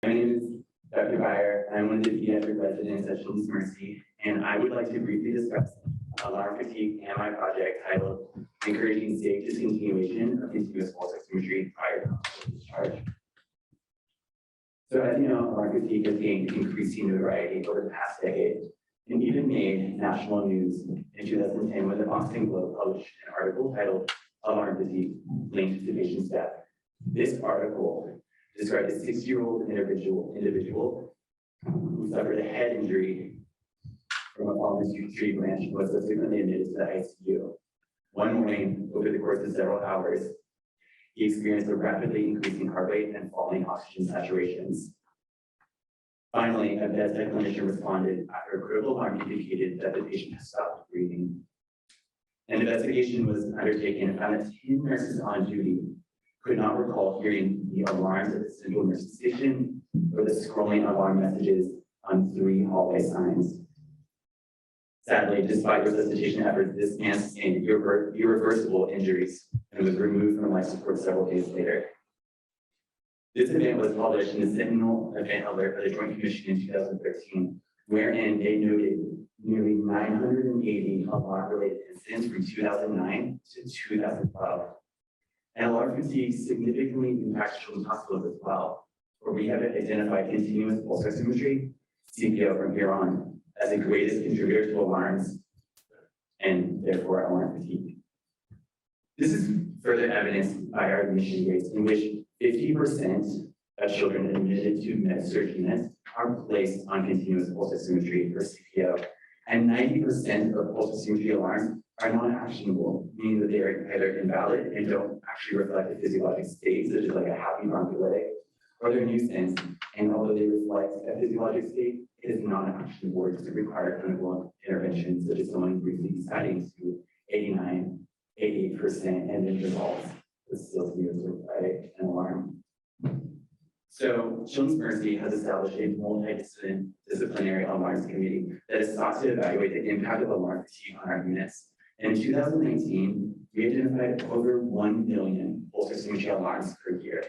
My name is Dr. Beyer. I'm one of the pediatric residents at Children's Mercy, and I would like to briefly discuss alarm fatigue and my project titled Encouraging Safe Discontinuation of Continuous Pulse Oximetry Prior to Hospital Discharge. So as you know, alarm fatigue has gained increasing notoriety over the past decade and even made national news in 2010 when the Boston Globe published an article titled Alarm Fatigue Linked to Patient's Death. This article described a 60-year-old individual who suffered a head injury from a fallen tree branch and was subsequently admitted to the ICU. One morning, over the course of several hours, he experienced a rapidly increasing heart rate and falling oxygen saturations. Finally, a bedside clinician responded after a critical alarm indicated that the patient had stopped breathing. An investigation was undertaken and found that 10 nurses on duty could not recall hearing the alarms at the central nursing station or the scrolling alarm messages on 3 hallway signs. Sadly, despite resuscitation efforts, this man sustained irreversible injuries and was removed from life support several days later. This event was published in the Sentinel Event Alert by the Joint Commission in 2013, wherein they noted nearly 980 alarm-related incidents from 2009 to 2012. And alarm fatigue significantly impacts children's hospitals as well, where we have identified continuous pulse oximetry, CPO from here on, as the greatest contributor to alarms and therefore alarm fatigue. This is further evidenced by our admission rates, in which 50% of children admitted to med-surg units are placed on continuous pulse oximetry or CPO, and 90% of pulse oximetry alarms are non-actionable, meaning that they are either invalid and don't actually reflect a physiologic state, such as like a happy bronchiolitic, or they're nuisance, and although they reflect a physiologic state, it is non-actionable or doesn't require clinical intervention, such as someone briefly deciding to 89, 88%, and then resolves with still to be observed by an alarm. So Children's Mercy has established a multidisciplinary alarms committee that is sought to evaluate the impact of alarm fatigue on our units. And in 2019, we identified over 1 million pulse oximetry alarms per year.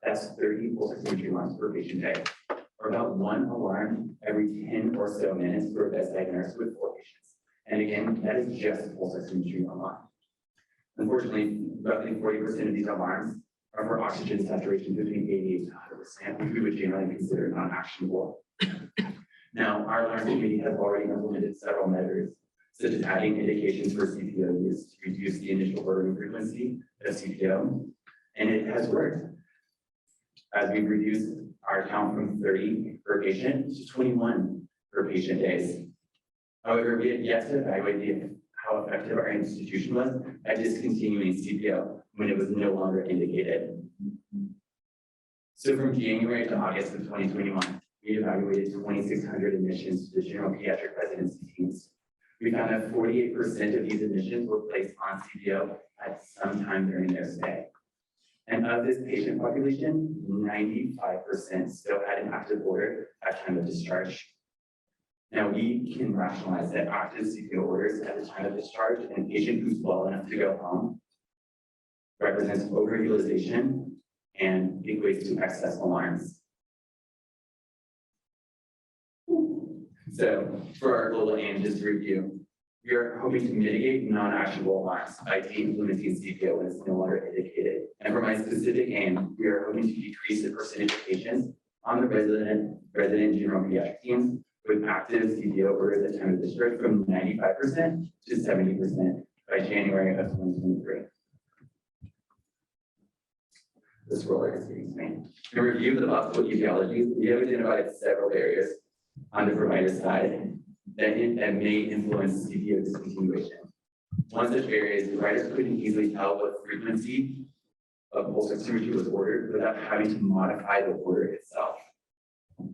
That's 30 pulse oximetry alarms per patient day, or about 1 alarm every 10 or so minutes for a bedside nurse with 4 patients. And again, that is just pulse oximetry alarm. Unfortunately, roughly 40% of these alarms are for oxygen saturation between 88 to 100%, which we would generally consider non-actionable. Now, our alarm committee has already implemented several measures, such as adding indications for CPO use to reduce the initial ordering frequency of CPO, and it has worked, as we've reduced our count from 30 per patient to 21 per patient days. However, we have yet to evaluate how effective our institution was at discontinuing CPO when it was no longer indicated. So from January to August of 2021, we evaluated 2,600 admissions to the general pediatric residency teams. We found that 48% of these admissions were placed on CPO at some time during their stay. And of this patient population, 95% still had an active order at time of discharge. Now, we can rationalize that active CPO orders at the time of discharge and a patient who's well enough to go home represents overutilization and equates to excess alarms. So for our global aim, just to review, we are hoping to mitigate non-actionable alarms by de-implementing CPO when it's no longer indicated. And for my specific aim, we are hoping to decrease the percentage of patients on the resident general pediatric teams with active CPO orders at time of discharge from 95% to 70% by January of 2023. This roller is getting me. In review of the possible etiologies, we have identified several barriers on the provider side that may influence CPO discontinuation. One such area is providers couldn't easily tell what frequency of pulse oximetry was ordered without having to modify the order itself.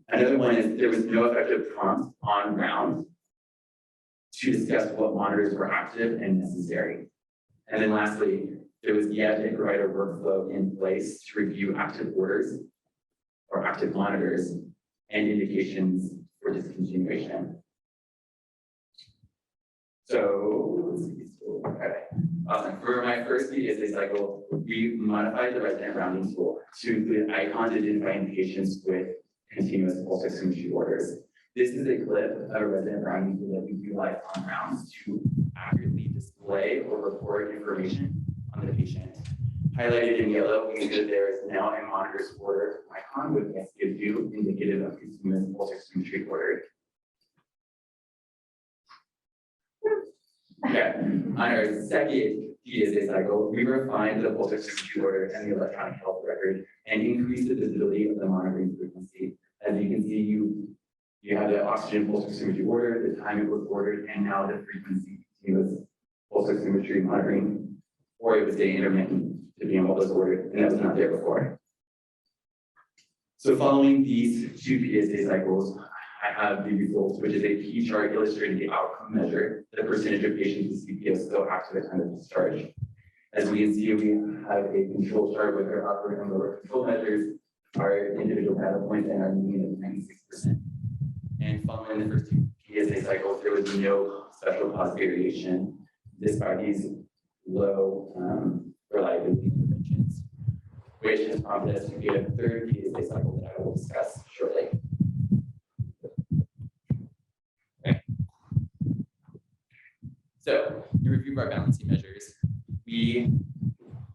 Another one is there was no effective prompt on ground to discuss what monitors were active and necessary. And then lastly, there was yet a provider workflow in place to review active orders or active monitors and indications for discontinuation. So, okay. For my first PSA cycle, we modified the resident rounding tool to include icons identifying patients with continuous pulse oximetry orders. This is a clip of a resident Brown user that we utilize on rounds to accurately display or report information on the patient. Highlighted in yellow means that there is now a monitor score icon with SQ2 indicative of continuous pulse oximetry order. Okay, on our second PSA cycle, we refined the pulse oximetry order and the electronic health record and increased the visibility of the monitoring frequency. As you can see, you have the oxygen pulse oximetry order, the time it was ordered, and now the frequency continuous pulse oximetry monitoring, or it would say intermittent, depending on what was ordered, and that was not there before. So following these two PSA cycles, I have the results, which is a P chart illustrating the outcome measure, the percentage of patients with CPO still after the time of discharge. As we can see, we have a control chart with our upper and lower control measures, our individual data points, and our median of 96%. And following the first two PSA cycles, there was no special cause variation despite these low reliability interventions, which has prompted us to get a third PSA cycle that I will discuss shortly. Okay. So, in review of our balancing measures, we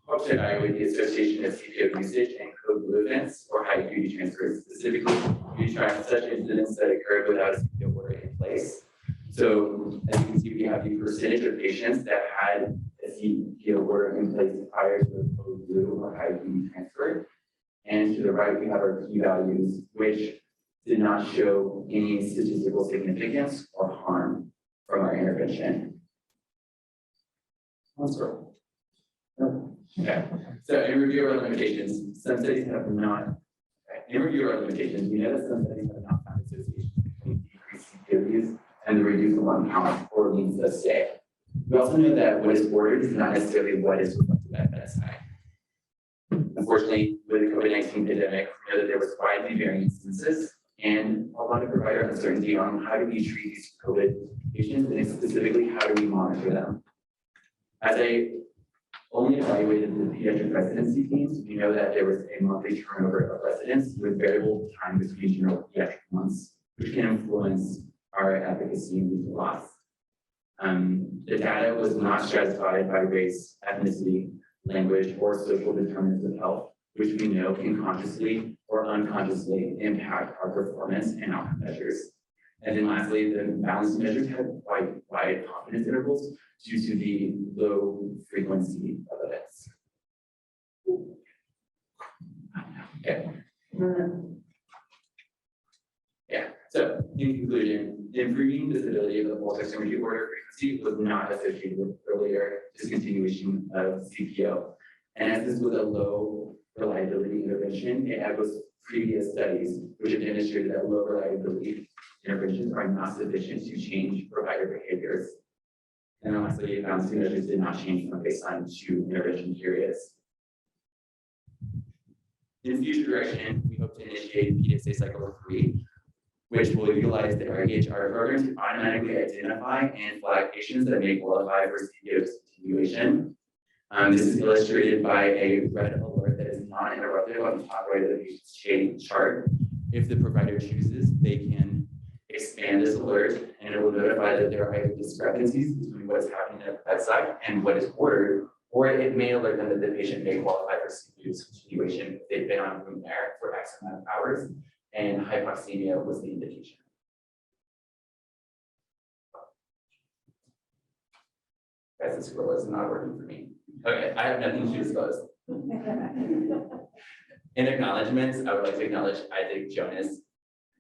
hope to evaluate the association of CPO usage and co-pollutants or high duty transfers, specifically we track such incidents that occurred without a CPO order in place. So, as you can see, we have the percentage of patients that had a CPO order in place prior to the co-blue or high duty transfer. And to the right, we have our p-values, which did not show any statistical significance or harm from our intervention. Okay, so in review of our limitations, some studies have not, in review of our limitations, we know that some studies have not found association between decreased CPO use and the reduced lung count or means of stay. We also know that what is ordered is not necessarily what is reflected at bedside. Unfortunately, with the COVID-19 pandemic, we know that there was widely varying instances and a lot of provider uncertainty on how do we treat these COVID patients and specifically how do we monitor them. As I only evaluated the pediatric residency teams, we know that there was a monthly turnover of residents with variable time between general pediatric months, which can influence our efficacy and legal loss. The data was not stratified by race, ethnicity, language, or social determinants of health, which we know can consciously or unconsciously impact our performance and outcome measures. And then lastly, the balanced measures had quite wide confidence intervals due to the low frequency of events. Okay. Yeah, so in conclusion, improving disability of the pulse oximetry order frequency was not associated with earlier discontinuation of CPO. And as this was a low reliability intervention, it had those previous studies which have demonstrated that low reliability interventions are not sufficient to change provider behaviors. And lastly, balancing measures did not change from baseline to intervention periods. In future direction, we hope to initiate PSA cycle 3, which will utilize the REHR program to automatically identify and flag patients that may qualify for CPO discontinuation. This is illustrated by a red alert that is not interrupted on the top right of the patient's shading chart. If the provider chooses, they can expand this alert and it will notify that there are either discrepancies between what is happening at the bedside and what is ordered, or it may alert them that the patient may qualify for CPO discontinuation if they've been on room air for X amount of hours and hypoxemia was the indication. Guys, this scroll is not working for me. Okay, I have nothing to disclose. In acknowledgements, I would like to acknowledge Isaac Jonas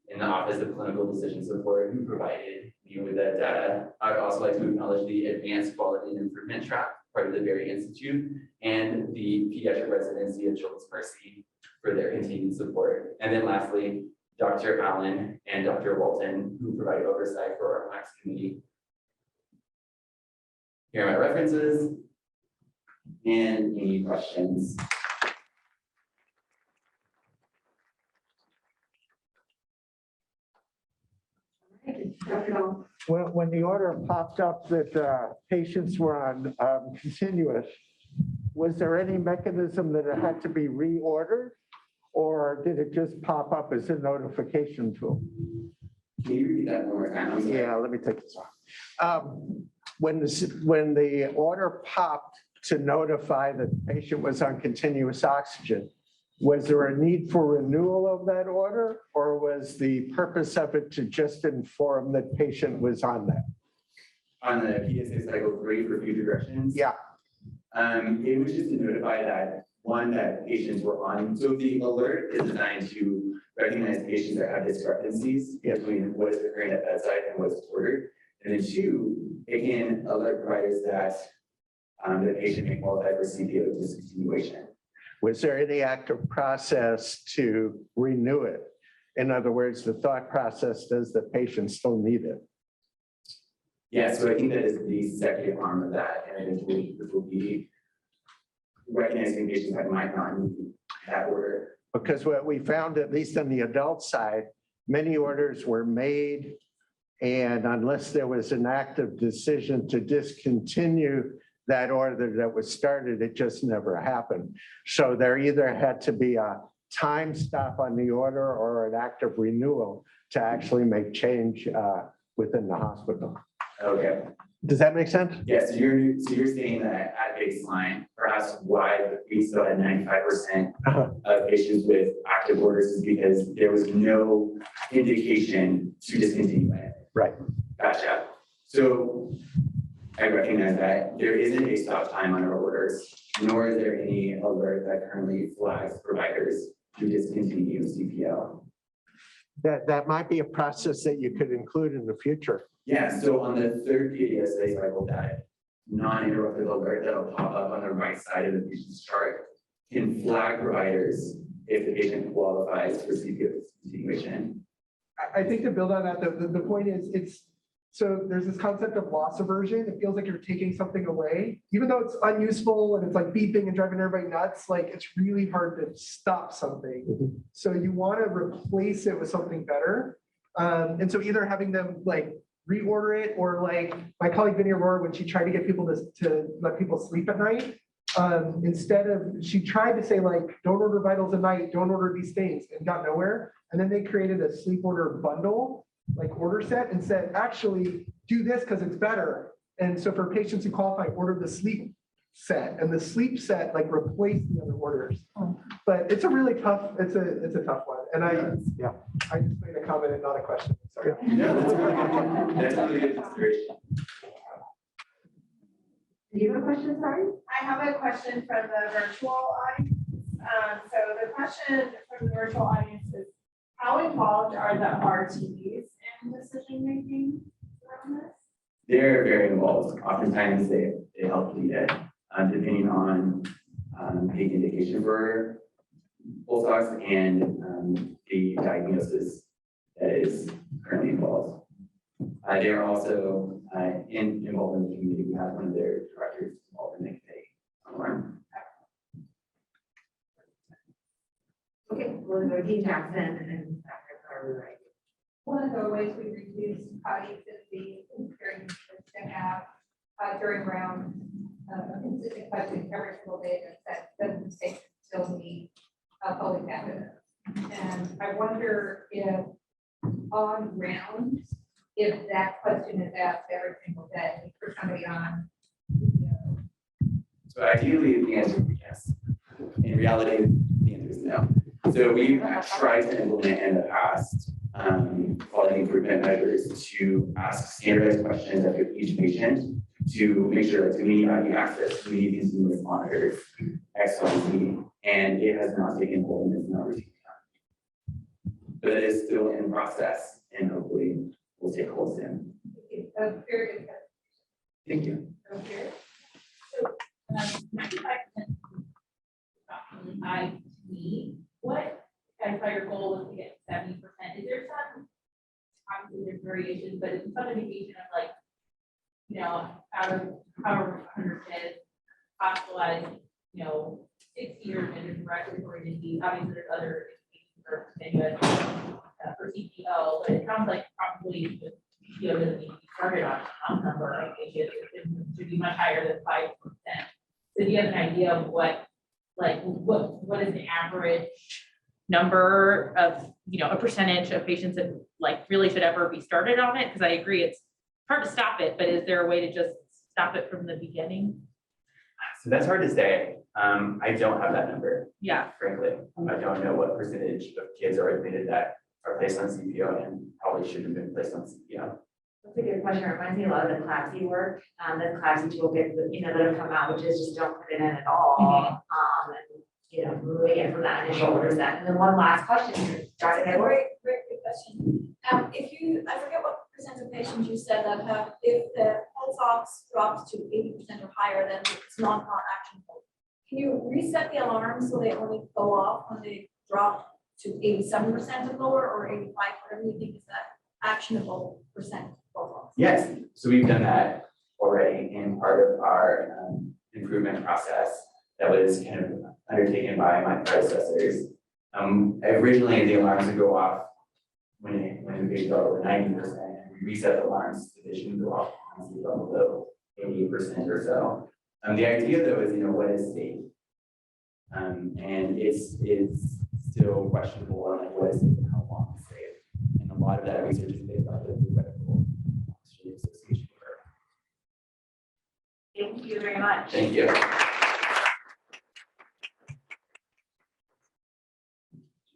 in the Office of Clinical Decision Support who provided me with that data. I would also like to acknowledge the Advanced Quality and Improvement Track, part of the Beyer Institute, and the Pediatric Residency of Children's Mercy for their continued support. And then lastly, Dr. Allen and Dr. Walton, who provided oversight for our MAX committee. Here are my references and any questions. When the order popped up that patients were on continuous, was there any mechanism that it had to be reordered? or did it just pop up as a notification tool? Can you repeat that one more time? I'm sorry. Yeah, let me take this off. When the order popped to notify that the patient was on continuous oxygen, was there a need for renewal of that order, or was the purpose of it to just inform that patient was on that? On the PSA cycle 3 for future directions? Yeah, It was just to notify that, one, that patients were on. So the alert is designed to recognize patients that have discrepancies between what is occurring at bedside and what's ordered. And then two, it can alert providers that the patient may qualify for CPO discontinuation. was there any active process to renew it? In other words, the thought process, does the patient still need it? Yeah, so I think that is the executive arm of that, and eventually this will be recognizing patients that might not need that order. Because what we found, at least on the adult side, many orders were made, and unless there was an active decision to discontinue that order that was started, it just never happened. So there either had to be a time stop on the order or an active renewal to actually make change within the hospital. Okay. Does that make sense? Yeah, so you're saying that at baseline, perhaps why we still had 95% of patients with active orders is because there was no indication to discontinue it. Right. Gotcha. So I recognize that there isn't a stop time on our orders, nor is there any alert that currently flags providers to discontinue CPL. That might be a process that you could include in the future. Yeah, so on the third PDSA cycle, that non-interrupted alert that'll pop up on the right side of the patient's chart can flag providers if the patient qualifies for CPO discontinuation. I think to build on that, the point is so there's this concept of loss aversion. It feels like you're taking something away, even though it's unuseful and it's like beeping and driving everybody nuts. Like it's really hard to stop something. Mhm. So you want to replace it with something better. And so either having them like reorder it, or like my colleague Vinny Aurora, when she tried to get people to let people sleep at night, instead of, she tried to say like, don't order vitals at night, don't order these things, and got nowhere. And then they created a sleep order bundle, like order set, and said, actually do this because it's better. And so for patients who qualify, order the sleep set, and the sleep set like replaced the other orders. But it's a really tough, it's a tough one. And I just made a comment and not a question. Sorry. No, that's really good. That's really good consideration. Do you have a question, sorry? I have a question from the virtual audience. So the question from the virtual audience is, how involved are the RTs in decision making around this? They're very involved. Oftentimes they help lead it, depending on the indication for pulse ox and the diagnosis that is currently involved. They are also involved in the community. We have one of their directors involved in the committee. Okay, we'll go Dean Jackson and Dr. Carver. One of the ways we reduce bodies is the experience to have during round a consistent question every single day that doesn't take still need public evidence. And I wonder if on rounds, if that question is asked every single day for somebody on. So ideally, the answer would be yes. In reality, the answer is no. So we've tried to implement in the past quality improvement measures to ask standardized questions of each patient to make sure that we need IV access, we need continuous monitors, X, Y, Z, and it has not taken hold and it's not routine. But it is still in process and hopefully will take hold soon. Very good. Thank you. Okay. So 95% really high to me. What, I saw your goal was to get 70%. Is there some, obviously there's variation, but it's some indication of like, you know, out of however 100 kids hospitalized, you know, 60 or in respiratory disease, obviously there's other indications for continuous for CPO, but it sounds like probably the CPO doesn't need to be started on some number. I think it should be much higher than 5%. So do you have an idea of what, like, what is the average number of, a percentage of patients that like really should ever be started on it? Because I agree, it's hard to stop it, but is there a way to just stop it from the beginning? So that's hard to say. I don't have that number, Yeah. frankly. I don't know what percentage of kids are admitted that are placed on CPO and probably shouldn't have been placed on CPO. That's a good question. It reminds me a lot of the Claeys work, the Claeys toolkit, that have come out, which is just don't put it in at all. And, moving it from that initial order set. And then one last question, Dr. Edward. Great question. I forget what percent of patients you said that have, if the pulse ox drops to 80% or higher, then it's not actionable. Can you reset the alarm so they only go off when they drop to 87% or lower, or 85, whatever you think is that actionable percent pulse ox? Yes, so we've done that already in part of our improvement process that was kind of undertaken by my predecessors. Originally, the alarms would go off when the patient got over 90%, and we reset the alarms so they shouldn't go off once they got below 80% or so. The idea though is, what is safe? And it's still questionable on like what is safe and how long is safe. And a lot of that research is based on the theoretical oxygen association curve. Thank you very much. Thank you.